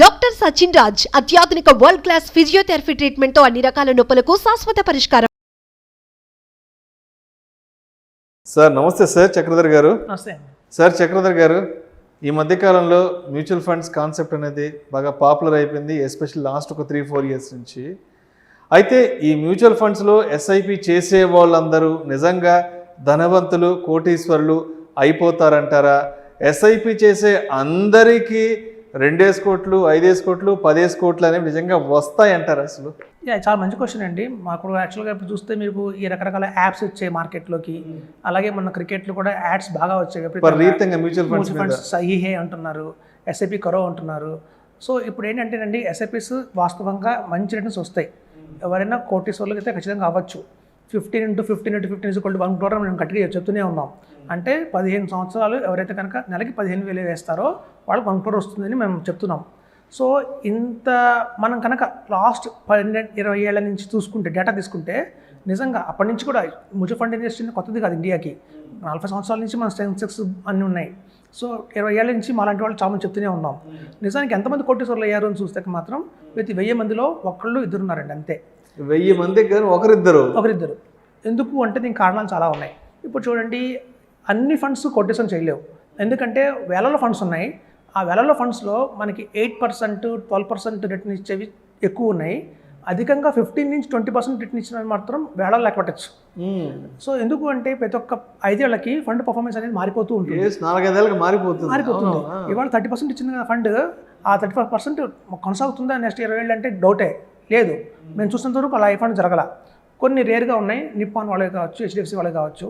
Doctor Sachin Raj అత్యాధునిక world class physiotherapy treatment తో అన్ని రకాల నొప్పులకు శాశ్వత పరిష్కారం. సార్ నమస్తే సార్ చక్రధర్ గారు. నమస్తే సార్ చక్రధర్ గారు, ఈ మధ్యకాలంలో మ్యూచువల్ ఫండ్స్ కాన్సెప్ట్ అనేది బాగా పాపులర్ అయిపోయింది, ఎస్పెషల్లీ లాస్ట్ ఒక 3-4 ఇయర్స్ నుంచి. అయితే ఈ మ్యూచువల్ ఫండ్స్లో ఎస్ఐపి చేసే వాళ్ళందరూ నిజంగా ధనవంతులు, కోటీశ్వరులు అయిపోతారంటారా? ఎస్ఐపి చేసే అందరికీ 2 కోట్లు, 5 కోట్లు, 10 కోట్లు అనేవి నిజంగా వస్తాయంటారు అసలు? చాలా మంచి క్వశ్చన్ అండి. మాకు యాక్చువల్గా ఇప్పుడు చూస్తే మీకు ఈ రకరకాల యాప్స్ వచ్చాయి మార్కెట్లోకి. అలాగే మన క్రికెట్లో కూడా యాడ్స్ బాగా వచ్చాయి. మ్యూచువల్ ఫండ్స్ సహీహే అంటున్నారు, ఎస్ఐపి కరో అంటున్నారు. సో ఇప్పుడు ఏంటంటేనండి, ఎస్ఐపిస్ వాస్తవంగా మంచి రిటర్న్స్ వస్తాయి. ఎవరైనా కోటీశ్వర్లకి అయితే ఖచ్చితంగా అవ్వచ్చు. 15x15 1 crore మేము గట్టిగా చెప్తూనే ఉన్నాం. అంటే 15 సంవత్సరాలు ఎవరైతే కనుక నెలకి 15,000 వేస్తారో వాళ్ళకి 1 crore వస్తుందని మేము చెప్తున్నాం. సో ఇంత మనం కనుక లాస్ట్ 20 ఏళ్ల నుంచి చూసుకుంటే, డేటా తీసుకుంటే, నిజంగా అప్పటి నుంచి కూడా మ్యూచువల్ ఫండ్ ఇండస్ట్రీ కొత్తది కాదు ఇండియాకి. 40 సంవత్సరాల నుంచి మన సెన్సెక్స్ అన్నీ ఉన్నాయి. సో 20 ఏళ్ల నుంచి మాలాంటి వాళ్ళు చాలా చెప్తూనే ఉన్నాం. నిజానికి ఎంతమంది కోటీశ్వర్లు అయ్యారు అని చూస్తే మాత్రం ప్రతి 1000 మందిలో 1-2 ఉన్నారండి అంతే. 1000 మందికి కానీ ఒకరిద్దరు. ఎందుకు అంటే దీనికి కారణాలు చాలా ఉన్నాయి. ఇప్పుడు చూడండి, అన్ని ఫండ్స్ కొటేషన్ చేయలేవు. ఎందుకంటే వేలలో ఫండ్స్ ఉన్నాయి. ఆ వేలలో ఫండ్స్లో మనకి 8%, 12% రిటర్న్ ఇచ్చేవి ఎక్కువ ఉన్నాయి. అధికంగా 15 నుంచి 20% రిటర్న్ ఇచ్చిన మాత్రం వేళల్లో లెక్క పెట్టచ్చు. సో ఎందుకు అంటే ప్రతి ఒక్క 5 ఏళ్లకి ఫండ్ పర్ఫార్మెన్స్ అనేది మారిపోతూ ఉంటుంది. 4-5 ఏళ్ళకి మారిపోతుంది. ఇవాళ 30% ఇచ్చిన ఫండ్ ఆ 35% కొనసాగుతుందా నెక్స్ట్ 20 ఏళ్ళు అంటే డౌటే లేదు. మేము చూసినంత వరకు అలా ఏ ఫండ్ జరగల. కొన్ని రేర్గా ఉన్నాయి, నిప్పాన్ వాళ్ళే కావచ్చు, హెచ్డిఎఫ్సి వాళ్ళే కావచ్చు,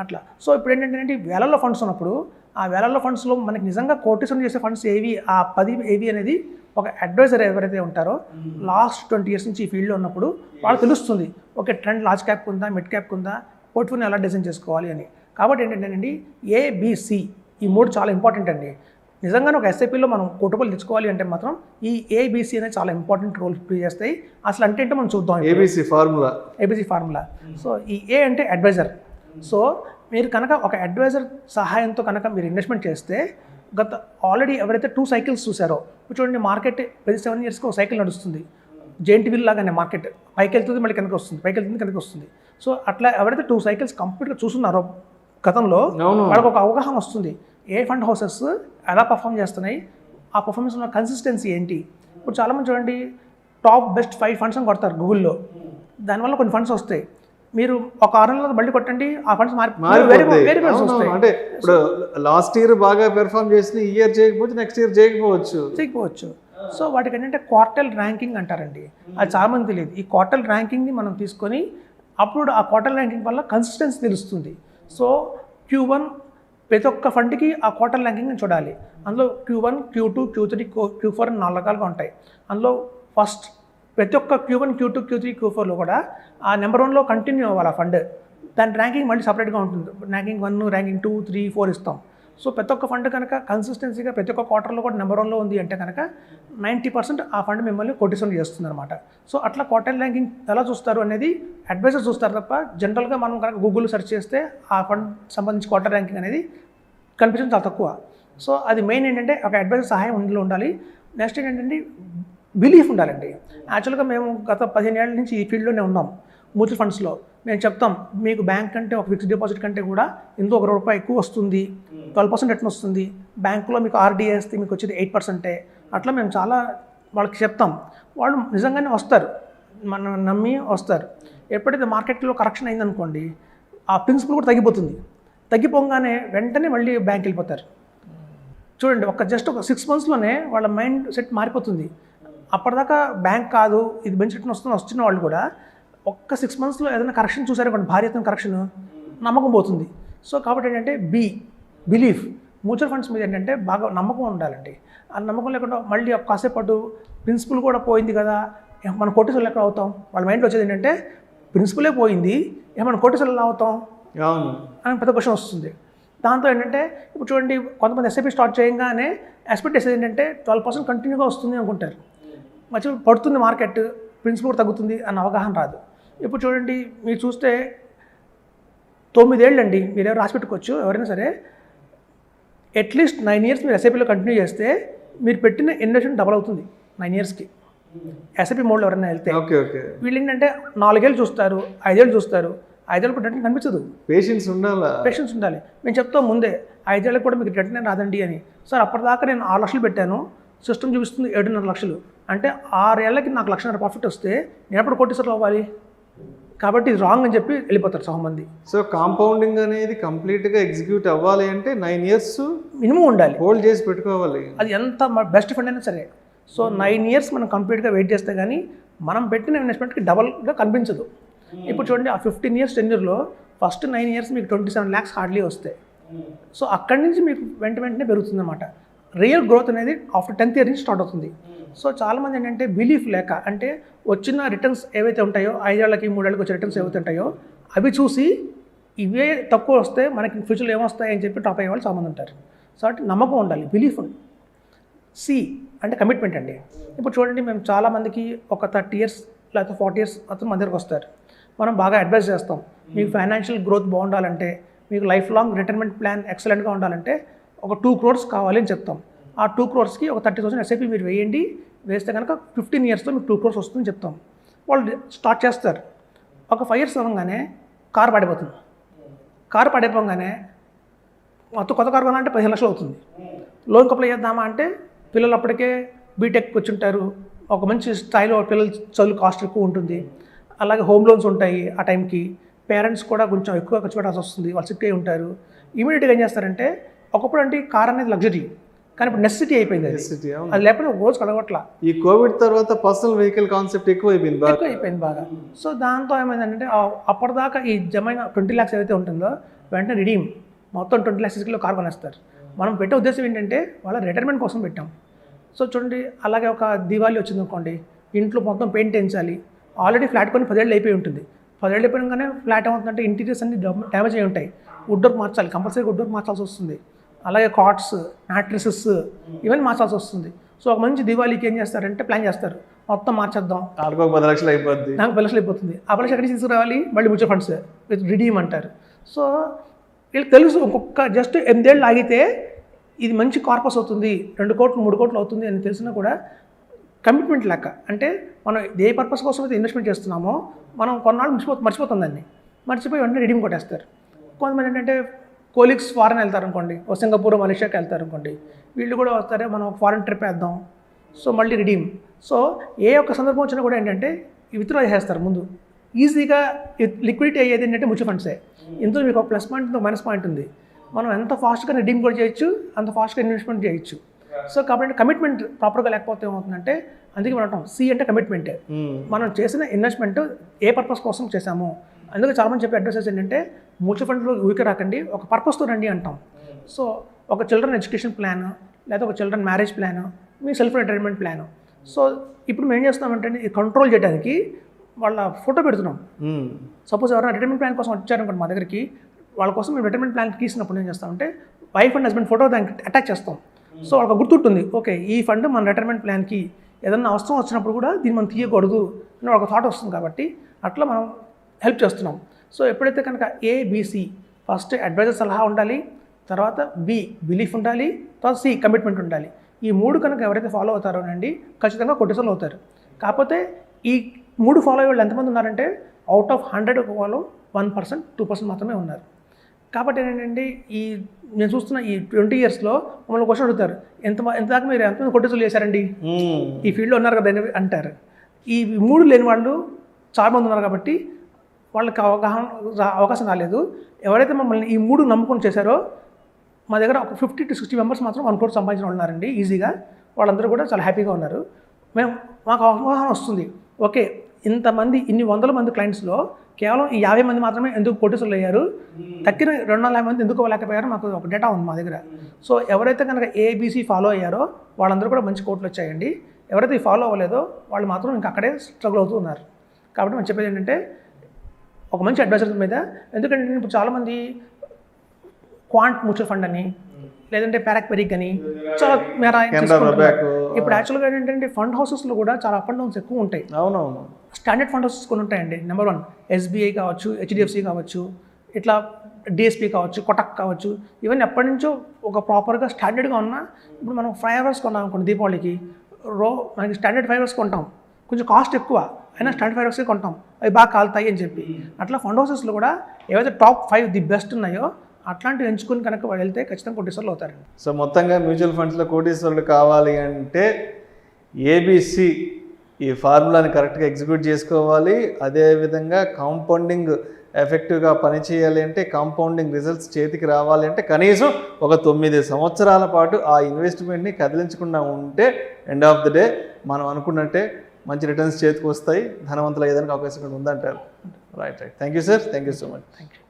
అట్లా. సో ఇప్పుడు ఏంటంటే వేలల్లో ఫండ్స్ ఉన్నప్పుడు ఆ వేలల్లో ఫండ్స్లో మనకి నిజంగా కోటేషన్ చేసే ఫండ్స్ ఏవి, ఆ 10 ఏవి అనేది ఒక అడ్వైజర్ ఎవరైతే ఉంటారో లాస్ట్ 20 ఇయర్స్ నుంచి ఈ ఫీల్డ్లో ఉన్నప్పుడు వాళ్ళకి తెలుస్తుంది. ఓకే, ట్రెండ్ లార్జ్ క్యాప్ ఉందా, మిడ్ క్యాప్ ఉందా, పోర్ట్ఫోలియో ఎలా డిజైన్ చేసుకోవాలి అని. కాబట్టి ఏంటంటేనండి, ఏబిసి ఈ 3 చాలా ఇంపార్టెంట్ అండి. నిజంగానే ఒక ఎస్ఐపిలో మనం కోటబుల్ తెచ్చుకోవాలి అంటే మాత్రం ఈ ఏబిసి అనేది చాలా ఇంపార్టెంట్ రోల్ ప్లే చేస్తాయి. అసలు అంటే మనం చూద్దాం. ABC formula. సో ఈ ఏ అంటే అడ్వైజర్. సో మీరు కనుక ఒక అడ్వైజర్ సహాయంతో కనుక మీరు ఇన్వెస్ట్మెంట్ చేస్తే, ఆల్రెడీ ఎవరైతే 2 సైకిల్స్ చూసారో, ఇప్పుడు చూడండి, మార్కెట్ ప్రతి 7 ఇయర్స్కి ఒక సైకిల్ నడుస్తుంది. జెయింట్ వీల్ లాగానే మార్కెట్ పైకి వెళ్తుంది, మళ్ళీ కిందకి వస్తుంది, పైకి వెళ్తుంది, కిందకి వస్తుంది. సో అట్లా ఎవరైతే 2 సైకిల్స్ కంప్లీట్గా చూస్తున్నారో గతంలో, వాళ్ళకి ఒక అవగాహన వస్తుంది ఏ ఫండ్ హౌసెస్ ఎలా పర్ఫామ్ చేస్తున్నాయి, ఆ పర్ఫార్మెన్స్ ఉన్న కన్సిస్టెన్సీ ఏంటి. ఇప్పుడు చాలామంది చూడండి, టాప్ బెస్ట్ 5 ఫండ్స్ అని కొడతారు గూగుల్లో. దానివల్ల కొన్ని ఫండ్స్ వస్తాయి. మీరు ఒక 6 నెలల మళ్ళీ కొట్టండి, ఆ ఫండ్స్ వేరే వస్తాయి. అంటే ఇప్పుడు లాస్ట్ ఇయర్ బాగా పెర్ఫామ్ చేసిన ఈ ఇయర్ చేయకపోవచ్చు, నెక్స్ట్ ఇయర్ చేయకపోవచ్చు. సో వాటికి ఏంటంటే క్వార్టల్ ర్యాంకింగ్ అంటారండి. అది చాలామంది తెలియదు. ఈ క్వార్టల్ ర్యాంకింగ్ని మనం తీసుకొని అప్పుడు ఆ క్వార్టల్ ర్యాంకింగ్ వల్ల కన్సిస్టెన్సీ తెలుస్తుంది. సో Q1 ప్రతి ఒక్క ఫండ్కి ఆ క్వార్టర్ ర్యాంకింగ్ని చూడాలి. అందులో Q1, Q2, Q3, Q4 అని 4 రకాలుగా ఉంటాయి. అందులో ఫస్ట్ ప్రతి ఒక్క Q1, Q2, Q3, Q4లో కూడా ఆ నెంబర్ 1లో కంటిన్యూ అవ్వాలి ఆ ఫండ్. దాని ర్యాంకింగ్ మళ్ళీ సపరేట్గా ఉంటుంది. ర్యాంకింగ్ 1, ర్యాంకింగ్ 2, 3, 4 ఇస్తాం. సో ప్రతి ఒక్క ఫండ్ కనుక కన్సిస్టెన్సీగా ప్రతి ఒక్క క్వార్టర్లో కూడా నెంబర్ 1లో ఉంది అంటే కనుక 90% ఆ ఫండ్ మిమ్మల్ని కొటేషన్ చేస్తుంది అనమాట. సో అట్లా క్వార్టర్ ర్యాంకింగ్ ఎలా చూస్తారు అనేది అడ్వైజర్ చూస్తారు తప్ప, జనరల్గా మనం కనుక గూగుల్లో సెర్చ్ చేస్తే ఆ ఫండ్ సంబంధించి క్వార్టర్ ర్యాంకింగ్ అనేది కనిపించడం చాలా తక్కువ. సో అది మెయిన్ ఏంటంటే ఒక అడ్వైజర్ సహాయం ఇందులో ఉండాలి. నెక్స్ట్ ఏంటంటే బిలీఫ్ ఉండాలండి. యాక్చువల్గా మేము గత 15 ఏళ్ల నుంచి ఈ ఫీల్డ్లోనే ఉన్నాం. మ్యూచువల్ ఫండ్స్లో మేము చెప్తాం, మీకు బ్యాంక్ కంటే ఒక ఫిక్స్డ్ డిపాజిట్ కంటే కూడా ఇందులో ₹1 ఎక్కువ వస్తుంది, 12% రిటర్న్ వస్తుంది. బ్యాంకులో మీకు ఆర్డీ వేస్తే మీకు వచ్చేది 8%. అట్లా మేము చాలా వాళ్ళకి చెప్తాం. వాళ్ళు నిజంగానే వస్తారు, మనం నమ్మి వస్తారు. ఎప్పుడైతే మార్కెట్లో కరెక్షన్ అయిందనుకోండి, ఆ ప్రిన్సిపల్ కూడా తగ్గిపోగానే వెంటనే మళ్ళీ బ్యాంక్ వెళ్ళిపోతారు. చూడండి, జస్ట్ ఒక 6 మంత్స్లోనే వాళ్ళ మైండ్ సెట్ మారిపోతుంది. అప్పటిదాకా బ్యాంక్ కాదు, ఇది బెంచ్ రిటర్న్ వస్తున్న వాళ్ళు కూడా ఒక్క 6 మంత్స్లో ఏదైనా కరెక్షన్ చూసారనుకోండి, భారీ ఎత్తున కరెక్షన్, నమ్మకం పోతుంది. సో కాబట్టి ఏంటంటే బిలీఫ్ మ్యూచువల్ ఫండ్స్ మీద ఏంటంటే బాగా నమ్మకం ఉండాలండి. ఆ నమ్మకం లేకుండా మళ్ళీ కాసేపట్టు ప్రిన్సిపల్ కూడా పోయింది కదా, మనం కోటేశ్వర్లు ఎక్కడ అవుతాం, వాళ్ళ మైండ్లో వచ్చేది ఏంటంటే ప్రిన్సిపలే పోయింది, మనం కోటేశ్వర్లు ఎలా అవుతాం అని పెద్ద క్వశ్చన్ వస్తుంది. దాంతో ఏంటంటే ఇప్పుడు చూడండి, కొంతమంది ఎస్ఐపి స్టార్ట్ చేయగానే ఎక్స్పెక్ట్ చేసేది ఏంటంటే 12% కంటిన్యూగా వస్తుంది అనుకుంటారు. మధ్యలో పడుతుంది మార్కెట్, ప్రిన్సిపల్ కూడా తగ్గుతుంది అన్న అవగాహన రాదు. ఇప్పుడు చూడండి, మీరు చూస్తే 9 ఏళ్ళండి, మీరు ఎవరు రాసి పెట్టుకోవచ్చు ఎవరైనా సరే, అట్లీస్ట్ 9 ఇయర్స్ మీరు ఎస్ఐపిలో కంటిన్యూ చేస్తే మీరు పెట్టిన ఇన్వెస్ట్మెంట్ డబల్ అవుతుంది 9 ఇయర్స్కి. ఎస్ఐపి మోడ్లో ఎవరైనా వెళ్తే ఓకే ఓకే. వీళ్ళు ఏంటంటే 4 ఏళ్ళు చూస్తారు, 5 ఏళ్ళు చూస్తారు, 5 ఏళ్ళు కూడా రిటర్న్ కనిపించదు. పేషెన్స్ ఉండాలా, పేషెన్స్ ఉండాలి. మేము చెప్తాం ముందే 5 ఏళ్ళకి కూడా మీకు రిటర్న్ రాదండి అని. సార్ అప్పటిదాకా నేను 6 లక్షలు పెట్టాను, సిస్టమ్ చూపిస్తుంది 7.5 లక్షలు, అంటే 6 ఏళ్ళకి నాకు 1.5 లక్ష ప్రాఫిట్ వస్తే నేను ఎప్పుడు కోటీశ్వరులు అవ్వాలి? కాబట్టి ఇది రాంగ్ అని చెప్పి వెళ్ళిపోతారు చాలా మంది. సో కాంపౌండింగ్ అనేది కంప్లీట్గా ఎగ్జిక్యూట్ అవ్వాలి అంటే 9 ఇయర్స్ మినిమం ఉండాలి, హోల్డ్ చేసి పెట్టుకోవాలి. అది ఎంత బెస్ట్ ఫండ్ అయినా సరే. సో 9 ఇయర్స్ మనం కంప్లీట్గా వెయిట్ చేస్తే కానీ మనం పెట్టిన ఇన్వెస్ట్మెంట్కి డబల్గా కనిపించదు. ఇప్పుడు చూడండి, ఆ 15 ఇయర్స్ టెన్యూర్లో ఫస్ట్ 9 ఇయర్స్ మీకు 27 lakhs హార్డ్లీ వస్తాయి. సో అక్కడి నుంచి మీకు వెంటనే పెరుగుతుంది అన్నమాట. రియల్ గ్రోత్ అనేది ఆఫ్టర్ 10th ఇయర్ నుంచి స్టార్ట్ అవుతుంది. సో చాలామంది ఏంటంటే బిలీఫ్ లేక, అంటే వచ్చిన రిటర్న్స్ ఏవైతే ఉంటాయో 5 ఏళ్ళకి 3 ఏళ్ళకి వచ్చే రిటర్న్స్ ఏవైతే ఉంటాయో అవి చూసి ఇవే తక్కువ వస్తే మనకి ఫ్యూచర్లో ఏమొస్తాయి అని చెప్పి డ్రాప్ అయ్యే వాళ్ళు చాలామంది ఉంటారు. సో అంటే నమ్మకం ఉండాలి, బిలీఫ్ ఉంది. సి అంటే కమిట్మెంట్ అండి. ఇప్పుడు చూడండి, మేము చాలామందికి ఒక 30 ఇయర్స్ లేకపోతే 40 ఇయర్స్ అతను మన దగ్గరకు వస్తారు. మనం బాగా అడ్వైస్ చేస్తాం. మీకు ఫైనాన్షియల్ గ్రోత్ బాగుండాలంటే, మీకు లైఫ్ లాంగ్ రిటైర్మెంట్ ప్లాన్ ఎక్సలెంట్గా ఉండాలంటే ఒక 2 crores కావాలి అని చెప్తాం. ఆ 2 crores ఒక 30,000 ఎస్ఐపి మీరు వేయండి, వేస్తే కనుక 15 yearsలో మీకు 2 crores వస్తుందని చెప్తాం. వాళ్ళు స్టార్ట్ చేస్తారు. ఒక 5 years అవ్వగానే కారు పడిపోతుంది. కారు పడిపోగానే మొత్తం కొత్త కారు కొనాలంటే 15 లక్షలు అవుతుంది. లోన్కి అప్లై చేద్దామా అంటే పిల్లలు అప్పటికే బీటెక్ వచ్చుంటారు, ఒక మంచి స్థాయిలో పిల్లలు చదువు కాస్ట్ ఎక్కువ ఉంటుంది. అలాగే హోమ్ లోన్స్ ఉంటాయి. ఆ టైంకి పేరెంట్స్ కూడా కొంచెం ఎక్కువ ఖర్చు పెట్టాల్సి వస్తుంది, వాళ్ళు సిక్ అయి ఉంటారు. ఇమీడియట్గా ఏం చేస్తారంటే, ఒకప్పుడు అంటే కార్ అనేది లగ్జరీ, కానీ ఇప్పుడు నెసెసిటీ అయిపోయింది. అది లేకపోతే ఒక రోజు కడగట్ల. ఈ కోవిడ్ తర్వాత పర్సనల్ వెహికల్ కాన్సెప్ట్ ఎక్కువ అయిపోయింది బాగా. సో దాంతో ఏమైందంటే అప్పటిదాకా ఈ జమైన 20 lakhs ఏదైతే ఉంటుందో వెంటనే రిడీమ్ మొత్తం 20 lakhs కార్ కొనేస్తారు. మనం పెట్టే ఉద్దేశం ఏంటంటే వాళ్ళ రిటైర్మెంట్ కోసం పెట్టాం. సో చూడండి, అలాగే ఒక దివాళీ వచ్చింది అనుకోండి, ఇంట్లో మొత్తం పెయింట్ వేయించాలి. ఆల్రెడీ ఫ్లాట్ కొని 10 ఏళ్ళు అయిపోయి ఉంటుంది. 10 ఏళ్ళు అయిపోయినాగానే ఫ్లాట్ ఏమవుతుందంటే ఇంటీరియర్స్ అన్ని డ్యామేజ్ అయి ఉంటాయి. వుడ్ వర్క్ మార్చాలి, కంపల్సరీ వుడ్ వర్క్ మార్చాల్సి వస్తుంది. అలాగే కాట్స్, మ్యాట్రిసెస్ ఇవన్నీ మార్చాల్సి వస్తుంది. సో ఒక మంచి దివాళీకి ఏం చేస్తారంటే ప్లాన్ చేస్తారు, మొత్తం మార్చేద్దాం, 10 లక్షలు అయిపోద్ది, నాకు 10 లక్షలు అయిపోతుంది. ఆ 10 లక్షలు ఎక్కడికి తీసుకురావాలి? మళ్ళీ మ్యూచువల్ ఫండ్స్ విత్ రిడీమ్ అంటారు. సో వీళ్ళకి తెలుసు, ఒక్కొక్క జస్ట్ 8 ఏళ్ళు ఆగితే ఇది మంచి కార్పస్ అవుతుంది, 2 కోట్లు 3 కోట్లు అవుతుంది అని తెలిసినా కూడా కమిట్మెంట్ లెక్క. అంటే మనం ఏ పర్పస్ కోసం అయితే ఇన్వెస్ట్మెంట్ చేస్తున్నామో మనం కొన్నాళ్ళు మర్చిపోతుంది దాన్ని, మర్చిపోయి వెంటనే రిడీమ్ కొట్టేస్తారు. కొంతమంది ఏంటంటే కోలీగ్స్ ఫారెన్ వెళ్తారు అనుకోండి, ఓ సింగపూర్ మలేషియాకి వెళ్తారు అనుకోండి, వీళ్ళు కూడా వస్తారే మనం ఫారెన్ ట్రిప్ వేద్దాం, సో మళ్ళీ రిడీమ్. సో ఏ ఒక్క సందర్భం వచ్చినా కూడా ఏంటంటే విత్డ్రా చేసేస్తారు ముందు. ఈజీగా లిక్విడిటీ అయ్యేది ఏంటంటే మ్యూచువల్ ఫండ్సే. ఇందులో మీకు ఒక ప్లస్ పాయింట్, మైనస్ పాయింట్ ఉంది. మనం ఎంత ఫాస్ట్గా రిడీమ్ కూడా చేయొచ్చు, అంత ఫాస్ట్గా ఇన్వెస్ట్మెంట్ చేయొచ్చు. సో కాబట్టి కమిట్మెంట్ ప్రాపర్గా లేకపోతే ఏమవుతుందంటే, అందుకే మనం సి అంటే కమిట్మెంటే. మనం చేసిన ఇన్వెస్ట్మెంట్ ఏ పర్పస్ కోసం చేసాము. అందుకే చాలామంది చెప్పే అడ్వైసెస్ ఏంటంటే, మ్యూచువల్ ఫండ్లో ఊరికే రాకండి, ఒక పర్పస్తో రండి అంటాం. సో ఒక చిల్డ్రన్ ఎడ్యుకేషన్ ప్లాన్, లేదా ఒక చిల్డ్రన్ మ్యారేజ్ ప్లాన్, మీ సెల్ఫ్ రిటైర్మెంట్ ప్లాన్. సో ఇప్పుడు మేము ఏం చేస్తామంటే ఈ కంట్రోల్ చేయడానికి వాళ్ళ ఫోటో పెడుతున్నాం. సపోజ్ ఎవరైనా రిటైర్మెంట్ ప్లాన్ కోసం వచ్చారనుకోండి మా దగ్గరికి, వాళ్ళ కోసం మేము రిటైర్మెంట్ ప్లాన్ తీసినప్పుడు ఏం చేస్తామంటే వైఫ్ అండ్ హస్బెండ్ ఫోటో దానికి అటాచ్ చేస్తాం. సో వాళ్ళకి గుర్తుంటుంది, ఓకే ఈ ఫండ్ మన రిటైర్మెంట్ ప్లాన్కి ఏదన్నా అవసరం వచ్చినప్పుడు కూడా దీన్ని మనం తీయకూడదు అని ఒక థాట్ వస్తుంది. కాబట్టి అట్లా మనం హెల్ప్ చేస్తున్నాం. సో ఎప్పుడైతే కనుక ఏబిసి, ఫస్ట్ అడ్వైజర్ సలహా ఉండాలి, తర్వాత బి బిలీఫ్ ఉండాలి, తర్వాత సి కమిట్మెంట్ ఉండాలి. ఈ 3 కనుక ఎవరైతే ఫాలో అవుతారో అండి ఖచ్చితంగా కోటీశ్వరులు అవుతారు. కాకపోతే ఈ 3 ఫాలో అయ్యే వాళ్ళు ఎంతమంది ఉన్నారంటే అవుట్ ఆఫ్ 100 వాళ్ళు 1%, 2% మాత్రమే ఉన్నారు. కాబట్టి ఏంటంటే ఈ నేను చూస్తున్న ఈ 20 yearsలో మమ్మల్ని క్వశ్చన్ అడుగుతారు, ఎంతదాకా మీరు ఎంతమంది కోటీశ్వరులు చేశారండి ఈ ఫీల్డ్లో ఉన్నారు కదా అంటారు. ఈ 3 లేని వాళ్ళు చాలామంది ఉన్నారు. కాబట్టి వాళ్ళకి అవకాశం రాలేదు. ఎవరైతే మమ్మల్ని ఈ 3 నమ్ముకొని చేశారో మా దగ్గర ఒక 50 to 60 members మాత్రం 1 crore సంపాదించిన వాళ్ళు ఉన్నారండి ఈజీగా. వాళ్ళందరూ కూడా చాలా హ్యాపీగా ఉన్నారు. మాకు అవగాహన వస్తుంది, ఓకే ఇంతమంది ఇన్ని 100 మంది క్లయింట్స్లో కేవలం ఈ 50 మంది మాత్రమే ఎందుకు కోటీశ్వరులు అయ్యారు, తక్కిన 250 మంది ఎందుకు అవ్వలేకపోయారు, మాకు ఒక డేటా ఉంది మా దగ్గర. సో ఎవరైతే కనుక ఏబిసి ఫాలో అయ్యారో వాళ్ళందరూ కూడా మంచి కోట్లు వచ్చాయండి. ఎవరైతే ఫాలో అవ్వలేదో వాళ్ళు మాత్రం ఇంకా అక్కడే స్ట్రగుల్ అవుతూ ఉన్నారు. కాబట్టి మనం చెప్పేది ఏంటంటే ఒక మంచి అడ్వైజర్ మీద, ఎందుకంటే ఇప్పుడు చాలామంది క్వాంట్ మ్యూచువల్ ఫండ్ అని, లేదంటే ప్యారాక్ పెరిక్ అని చాలా మేర ఇప్పుడు యాక్చువల్గా ఏంటంటే ఫండ్ హౌసెస్లో కూడా చాలా అప్ అండ్ డౌన్స్ ఎక్కువ ఉంటాయి. అవునవును. స్టాండర్డ్ ఫండ్ హౌసెస్ కొన్ని ఉంటాయండి. నెంబర్ 1 ఎస్బీఐ కావచ్చు, హెచ్డిఎఫ్సి కావచ్చు, ఇట్లా డిఎస్పీ కావచ్చు, కొటక్ కావచ్చు, ఇవన్నీ ఎప్పటి నుంచో ఒక ప్రాపర్గా స్టాండర్డ్గా ఉన్నా ఇప్పుడు మనం ఫైవ్ అవర్స్ కొన్నాం అనుకోండి దీపావళికి, మనకి స్టాండర్డ్ ఫైవ్ అవర్స్ కొంటాం, కొంచెం కాస్ట్ ఎక్కువ అయినా స్టాండర్డ్ ఫైవ్ అవర్స్కి కొంటాం, అవి బాగా కాలుతాయి అని చెప్పి. అట్లా ఫండ్ హౌసెస్లో కూడా ఏవైతే టాప్ 5 ది బెస్ట్ ఉన్నాయో అట్లాంటివి ఎంచుకుని కనుక వాళ్ళు వెళ్తే ఖచ్చితంగా కోటీశ్వరులు అవుతారండి. సో మొత్తంగా మ్యూచువల్ ఫండ్స్లో కోటీశ్వరులు కావాలి అంటే ఏబిసి ఈ ఫార్ములాని కరెక్ట్గా ఎగ్జిక్యూట్ చేసుకోవాలి. అదేవిధంగా కాంపౌండింగ్ ఎఫెక్టివ్గా పనిచేయాలి అంటే, కాంపౌండింగ్ రిజల్ట్స్ చేతికి రావాలి అంటే కనీసం ఒక 9 సంవత్సరాల పాటు ఆ ఇన్వెస్ట్మెంట్ని కదిలించకుండా ఉంటే ఎండ్ ఆఫ్ ది డే మనం అనుకున్నట్టే మంచి రిటర్న్స్ చేతికి వస్తాయి, ధనవంతులు అయ్యేదానికి అవకాశం కూడా ఉందంటారు. Right. Thank you sir, thank you so much. Thank you.